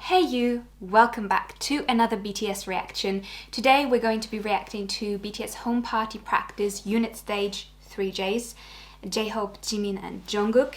Hey you! Welcome back to another BTS reaction. Today we're going to be reacting to BTS Home Party Practice Unit Stage 3J's, J-Hope, Jimin and Jungkook.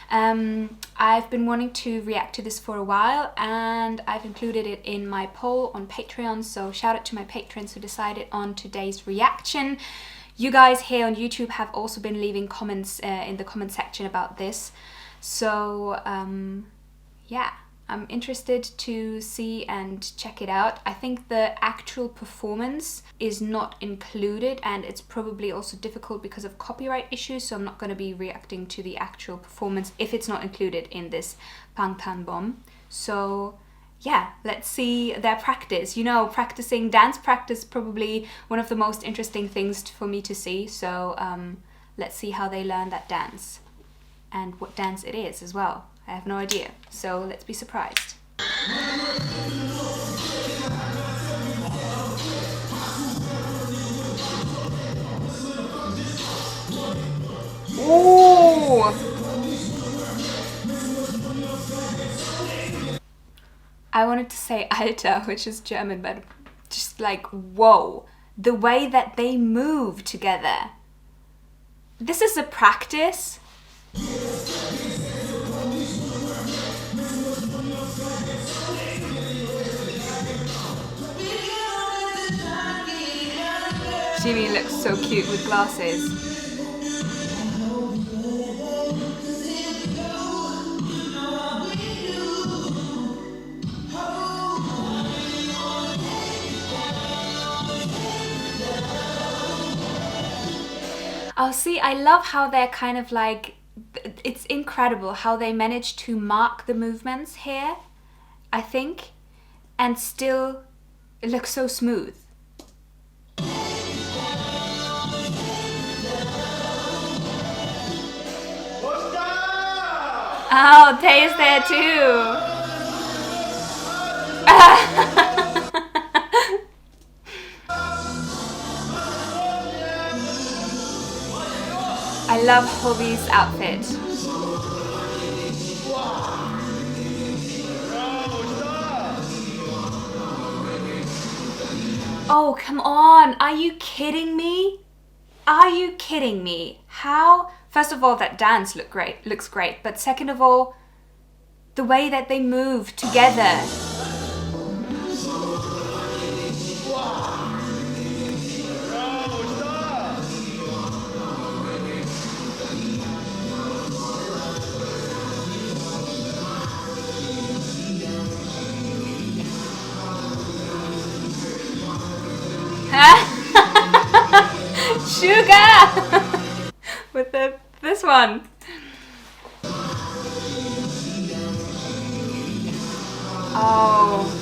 I've been wanting to react to this for a while and I've included it in my poll on Patreon, so shout out to my patrons who decided on today's reaction. You guys here on YouTube have also been leaving comments in the comment section about this, so yeah. I'm interested to see and check it out. I think the actual performance is not included and it's probably also difficult because of copyright issues, so I'm not going to be reacting to the actual performance if it's not included in this Bangtan. So yeah, let's see their practice. You know, practicing dance practice is probably one of the most interesting things for me to see, so let's see how they learn that dance and what dance it is as well. I have no idea, so let's be surprised. Ooh! I wanted to say Alter, which is German, but just like, whoa, the way that they move together. This is a practice. Jimmy looks so cute with glasses. Oh, see, I love how they're kind of like, it's incredible how they manage to mark the movements here, I think, and still it looks so smooth. Oh, Tae is there too. I love Hobie's outfit. Oh, come on. Are you kidding me? Are you kidding me? How? First of all, that dance looks great, but second of all, the way that they move together. Sugar! With this one. Oh.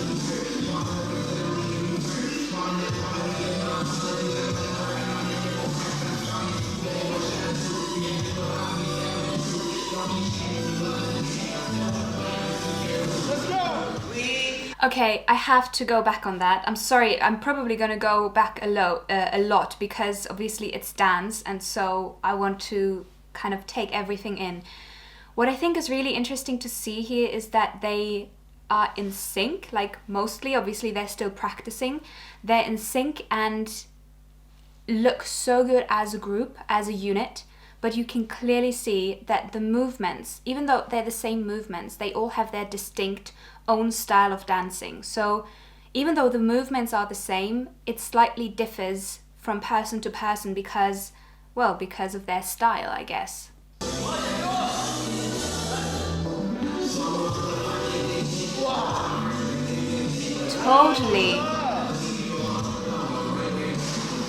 Okay, I have to go back on that. I'm sorry, I'm probably gonna go back a lot because obviously it's dance and so I want to kind of take everything in. What I think is really interesting to see here is that they are in sync, like mostly, obviously they're still practicing. They're in sync and look so good as a group, as a unit, but you can clearly see that the movements, even though they're the same movements, they all have their distinct own style of dancing. So even though the movements are the same, it slightly differs from person to person because, well, because of their style, I guess. Totally.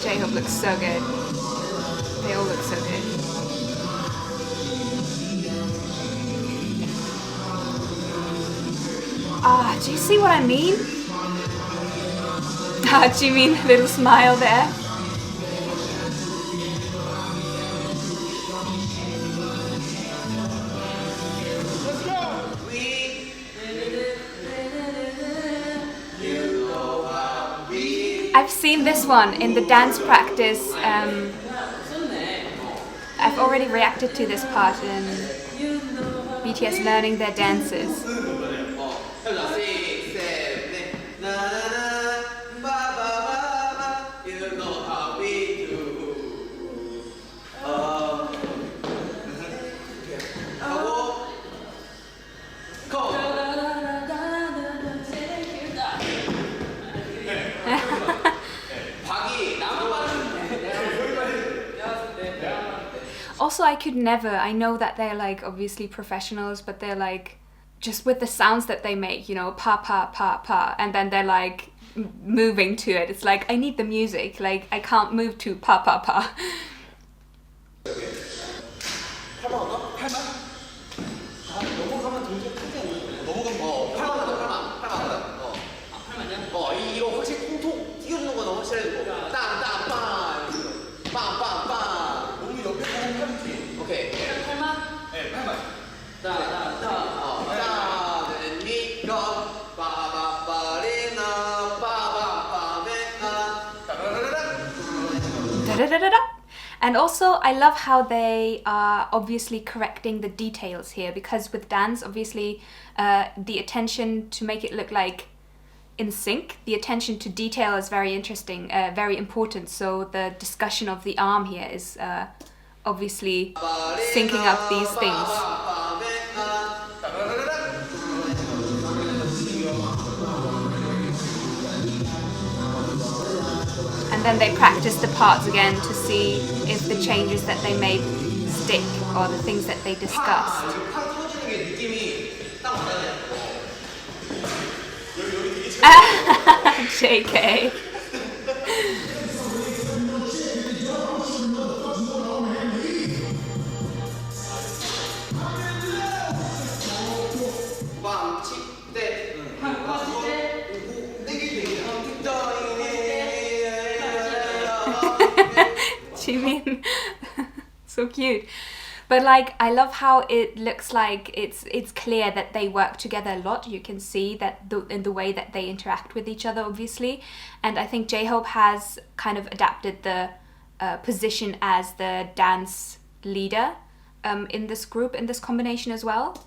J-Hope looks so good. They all look so good. Ah, do you see what I mean? Ah, do you mean a little smile there? I've seen this one in the dance practice. I've already reacted to this part in BTS learning their dances. also I could never, I know that they're like obviously professionals, but they're like, just with the sounds that they make, you know, pa pa pa pa, and then they're like moving to it. It's like, I need the music, like I can't move to pa pa pa. And also I love how they are obviously correcting the details here, because with dance obviously the attention to make it look like in sync, the attention to detail is very interesting, very important. So the discussion of the arm here is obviously syncing up these things. And then they practice the parts again to see if the changes that they made stick, or the things that they discussed. JK. Jimin, so cute. But like, I love how it looks like it's clear that they work together a lot. You can see that in the way that they interact with each other, obviously. And I think J-Hope has kind of adapted the position as the dance leader in this group, in this combination as well.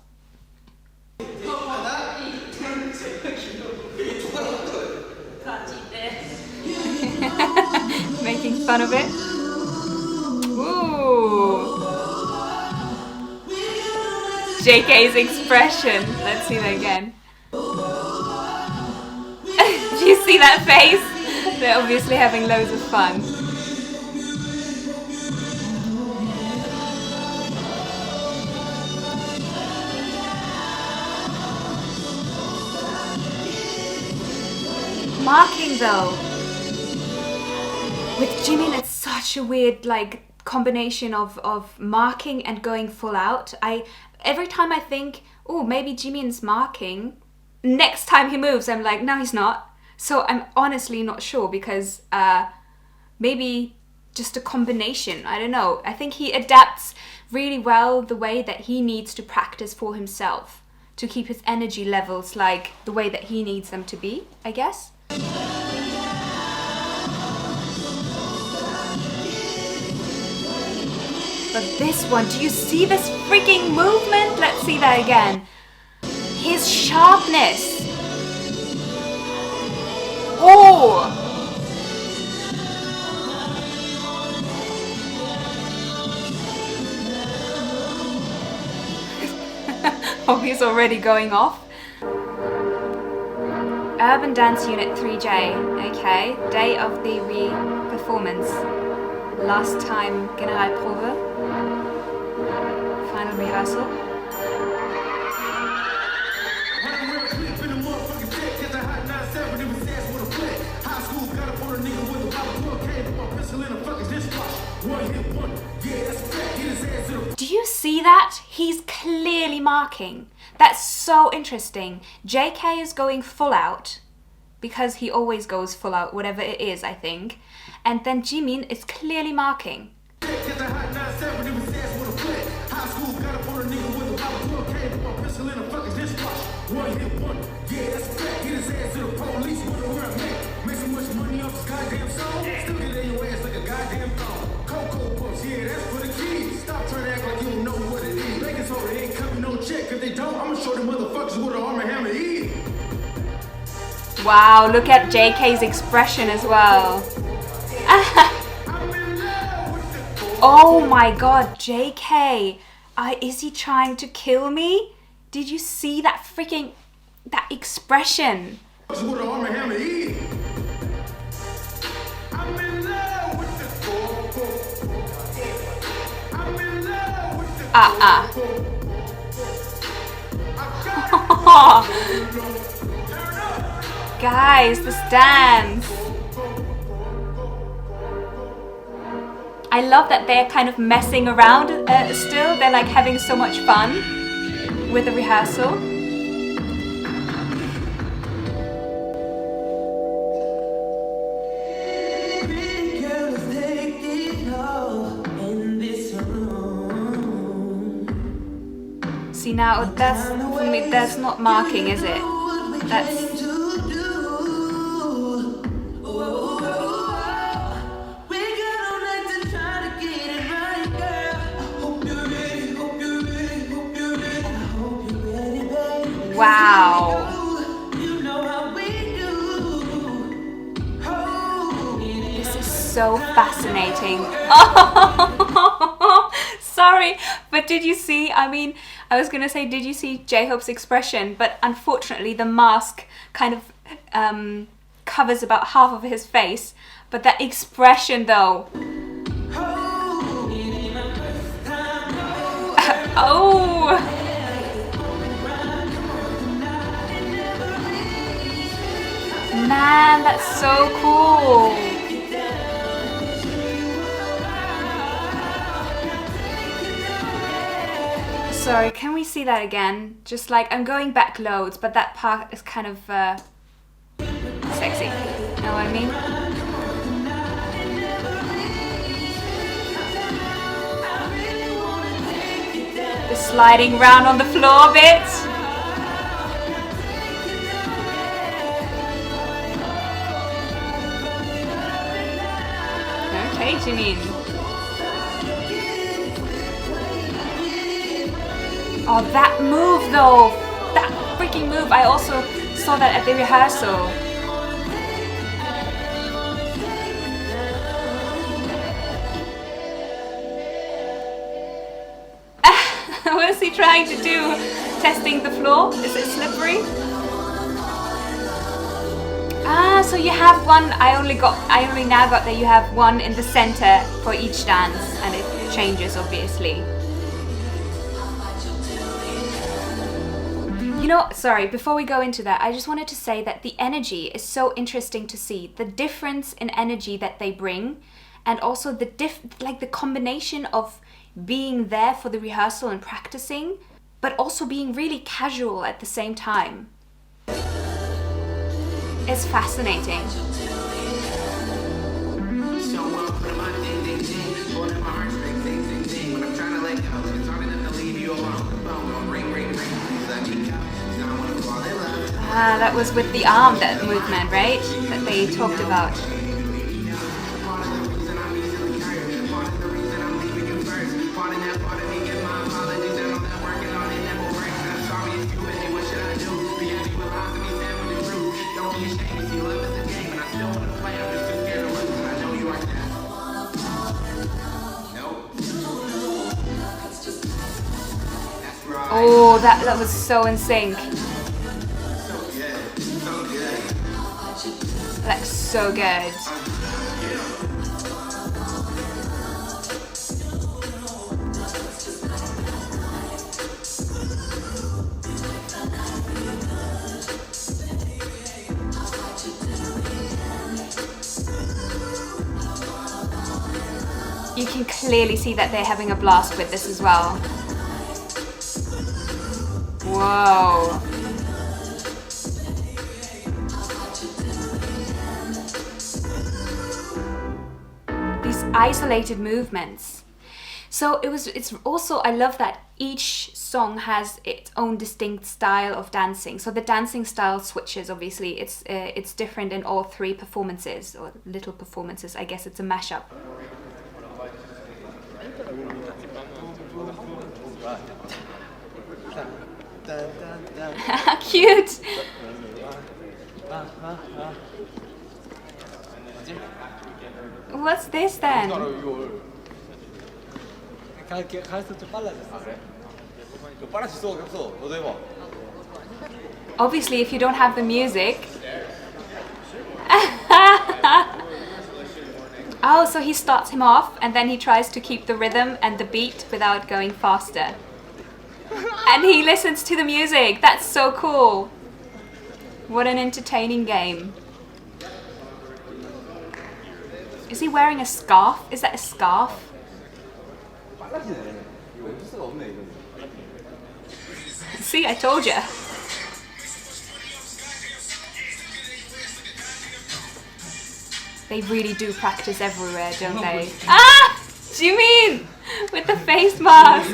Making fun of it. Ooh. JK's expression. Let's see that again. Do you see that face? They're obviously having loads of fun. Marking though. With Jimin, it's such a weird like combination of marking and going full out. Every time I think, oh, maybe Jimin's marking, next time he moves, I'm like, no, he's not. So I'm honestly not sure, because maybe just a combination. I don't know. I think he adapts really well the way that he needs to practice for himself to keep his energy levels like the way that he needs them to be, I guess. But this one, do you see this freaking movement? Let's see that again. His sharpness. Oh! Oh, he's already going off. Urban Dance Unit 3J. Okay, day of the performance. Last time Generalprobe. Final rehearsal. Do you see that? He's clearly marking. That's so interesting. JK is going full out, because he always goes full out, whatever it is, I think. And then Jimin is clearly marking. Wow, look at JK's expression as well. Oh my god, JK. Is he trying to kill me? Did you see that freaking... that expression? Guys, this dance. I love that they're kind of messing around still. They're like having so much fun with the rehearsal. See now, that's for me. That's not marking, is it? That's. Wow. This is so fascinating. Oh, sorry, but did you see, I mean, I was gonna say, did you see J-Hope's expression? But unfortunately the mask kind of covers about half of his face. But that expression though. Oh! Man, that's so cool! Sorry, can we see that again? Just like, I'm going back loads, but that part is kind of sexy. You know what I mean? The sliding round on the floor bit. Okay, Jimin. Oh, that move though! That freaking move! I also saw that at the rehearsal. What is he trying to do? Testing the floor? Is it slippery? Ah, so you have one. I only now got that you have one in the center for each dance, and it changes obviously. You know, sorry, before we go into that, I just wanted to say that the energy is so interesting to see. The difference in energy that they bring, and also the combination of being there for the rehearsal and practicing, but also being really casual at the same time. It's fascinating. Ah, that was with the arm, that movement, right? That they talked about. Oh, that was so in sync. Like so good. You can clearly see that they're having a blast with this as well. Whoa. These isolated movements. So it's also, I love that each song has its own distinct style of dancing. So the dancing style switches, obviously. It's different in all three performances, or little performances. I guess it's a mashup. Cute! What's this then? Obviously, if you don't have the music. Oh, so he starts him off and then he tries to keep the rhythm and the beat without going faster. And he listens to the music. That's so cool. What an entertaining game. Is he wearing a scarf? Is that a scarf? See, I told you. They really do practice everywhere, don't they? Ah! Jimin! With the face mask!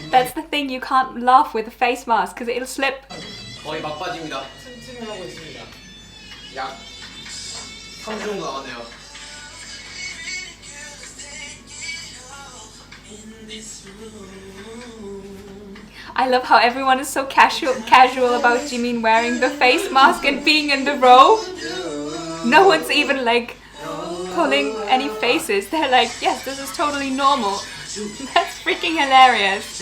That's the thing, you can't laugh with a face mask because it'll slip. 거의 막바지입니다. 튼튼하고 있습니다. 약 3주 정도 남았네요. I love how everyone is so casual about Jimin wearing the face mask and being in the row. No one's even like pulling any faces. They're like, yes, this is totally normal. That's freaking hilarious.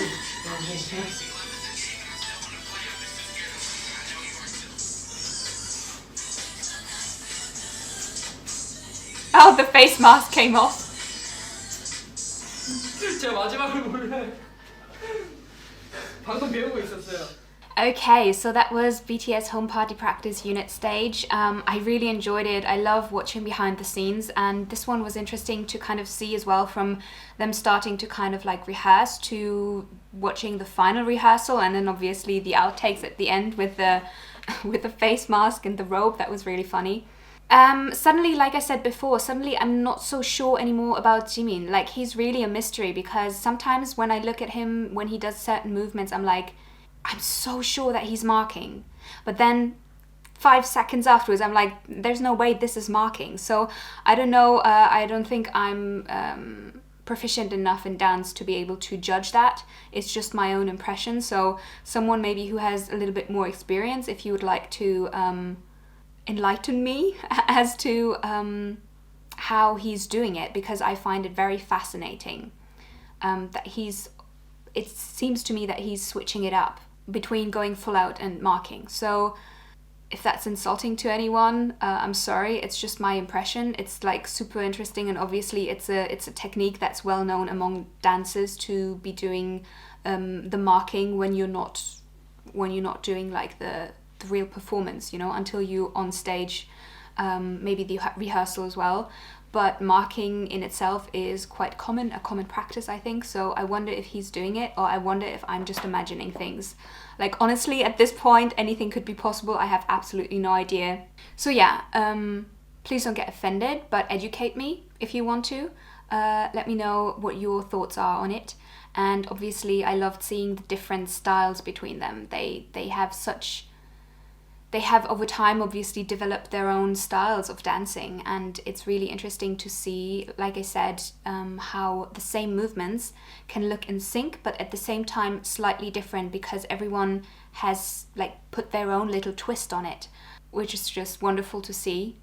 Oh, the face mask came off. 제가 마지막을 몰라요. 방금 배우고 있었어요. Okay, so that was BTS Home Party Practice Unit Stage. I really enjoyed it. I love watching behind the scenes, and this one was interesting to kind of see as well, from them starting to kind of like rehearse to watching the final rehearsal, and then obviously the outtakes at the end with the with the face mask and the robe. That was really funny. Suddenly, like I said before, suddenly I'm not so sure anymore about Jimin. Like, he's really a mystery, because sometimes when I look at him, when he does certain movements, I'm like, I'm so sure that he's marking. But then 5 seconds afterwards, I'm like, there's no way this is marking. So I don't know, I don't think I'm proficient enough in dance to be able to judge that. It's just my own impression. So someone maybe who has a little bit more experience, if you would like to enlighten me as to how he's doing it, because I find it very fascinating that it seems to me that he's switching it up between going full out and marking. So if that's insulting to anyone, I'm sorry, it's just my impression. It's like super interesting, and obviously it's a technique that's well known among dancers to be doing the marking when you're not doing like the real performance, you know, until you on stage, maybe the rehearsal as well. But marking in itself is quite common, a common practice, I think. So I wonder if he's doing it, or I wonder if I'm just imagining things. Like, honestly, at this point, anything could be possible. I have absolutely no idea. So yeah, please don't get offended, but educate me if you want to. Let me know what your thoughts are on it. And obviously, I loved seeing the different styles between them. They have over time obviously developed their own styles of dancing, and it's really interesting to see, like I said, how the same movements can look in sync, but at the same time slightly different, because everyone has like put their own little twist on it, which is just wonderful to see,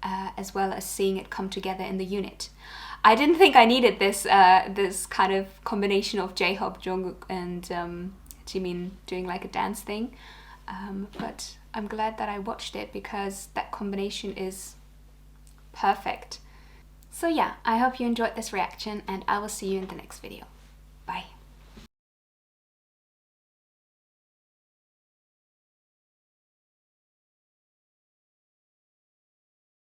as well as seeing it come together in the unit. I didn't think I needed this kind of combination of J-Hope, Jungkook and Jimin doing like a dance thing, but I'm glad that I watched it, because that combination is perfect. So yeah, I hope you enjoyed this reaction, and I will see you in the next video.